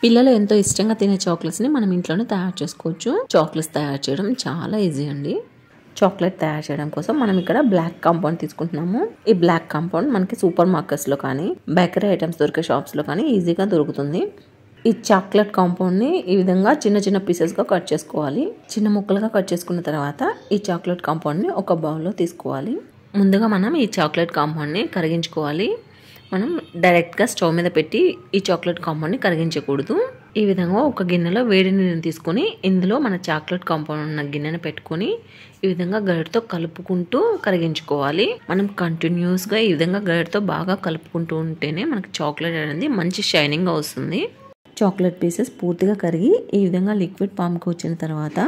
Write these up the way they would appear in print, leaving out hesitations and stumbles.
పిల్లలు ఎంతో ఇష్టంగా తినే చాక్లెట్స్ని మనం ఇంట్లోనే తయారు చేసుకోవచ్చు. చాక్లెట్స్ తయారు చేయడం చాలా ఈజీ అండి. చాక్లెట్ తయారు చేయడం కోసం మనం ఇక్కడ బ్లాక్ కాంపౌండ్ తీసుకుంటున్నాము. ఈ బ్లాక్ కాంపౌండ్ మనకి సూపర్ మార్కెట్స్లో కానీ బేకరీ ఐటమ్స్ దొరికే షాప్స్లో కానీ ఈజీగా దొరుకుతుంది. ఈ చాక్లెట్ కాంపౌండ్ని ఈ విధంగా చిన్న చిన్న పీసెస్గా కట్ చేసుకోవాలి. చిన్న ముక్కలుగా కట్ చేసుకున్న తర్వాత ఈ చాక్లెట్ కాంపౌండ్ని ఒక బౌల్లో తీసుకోవాలి. ముందుగా మనం ఈ చాక్లెట్ కాంపౌండ్ని కరిగించుకోవాలి. మనం డైరెక్ట్గా స్టవ్ మీద పెట్టి ఈ చాక్లెట్ కాంపౌండ్ని కరిగించకూడదు. ఈ విధంగా ఒక గిన్నెలో వేడి నీళ్ళని తీసుకొని ఇందులో మన చాక్లెట్ కాంపౌండ్ ఉన్న గిన్నెను పెట్టుకొని ఈ విధంగా గరిటతో కలుపుకుంటూ కరిగించుకోవాలి. మనం కంటిన్యూస్గా ఈ విధంగా గరిటతో బాగా కలుపుకుంటూ ఉంటేనే మనకి చాక్లెట్ అనేది మంచి షైనింగ్గా వస్తుంది. చాక్లెట్ పీసెస్ పూర్తిగా కరిగి ఈ విధంగా లిక్విడ్ ఫామ్కి వచ్చిన తర్వాత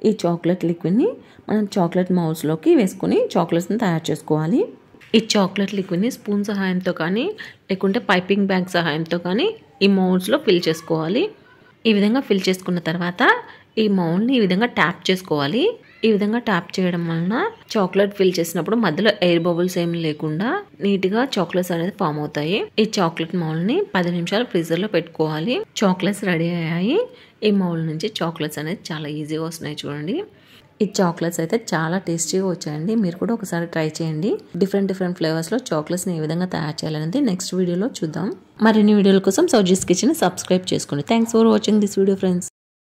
ఈ చాక్లెట్ లిక్విడ్ని మనం చాక్లెట్ మౌల్స్లోకి వేసుకొని చాక్లెట్స్ని తయారు చేసుకోవాలి. ఈ చాక్లెట్ లిక్విడ్ని స్పూన్ సహాయంతో కానీ లేకుంటే పైపింగ్ బ్యాగ్ సహాయంతో కానీ ఈ మౌల్డ్స్లో ఫిల్ చేసుకోవాలి. ఈ విధంగా ఫిల్ చేసుకున్న తర్వాత ఈ మౌల్డ్ని ఈ విధంగా ట్యాప్ చేసుకోవాలి. ఈ విధంగా ట్యాప్ చేయడం వలన చాక్లెట్ ఫిల్ చేసినప్పుడు మధ్యలో ఎయిర్ బబుల్స్ ఏమి లేకుండా నీట్గా చాక్లెట్స్ అనేది ఫామ్ అవుతాయి. ఈ చాక్లెట్ మౌల్డ్ని 10 నిమిషాలు ఫ్రీజర్లో పెట్టుకోవాలి. చాక్లెట్స్ రెడీ అయ్యాయి. ఈ మౌల్డ్ నుంచి చాక్లెట్స్ అనేది చాలా ఈజీగా వస్తున్నాయి చూడండి. ఈ చాక్లెట్స్ అయితే చాలా టేస్టీగా వచ్చాయండి. మీరు కూడా ఒకసారి ట్రై చేయండి. డిఫరెంట్ ఫ్లేవర్స్లో చాక్లెట్స్ని ఏ విధంగా తయారు చేయాలనేది నెక్స్ట్ వీడియోలో చూద్దాం. మరిన్ని వీడియోల కోసం సౌజీస్ కిచెన్ సబ్స్క్రైబ్ చేసుకోండి. Thanks for watching this video friends.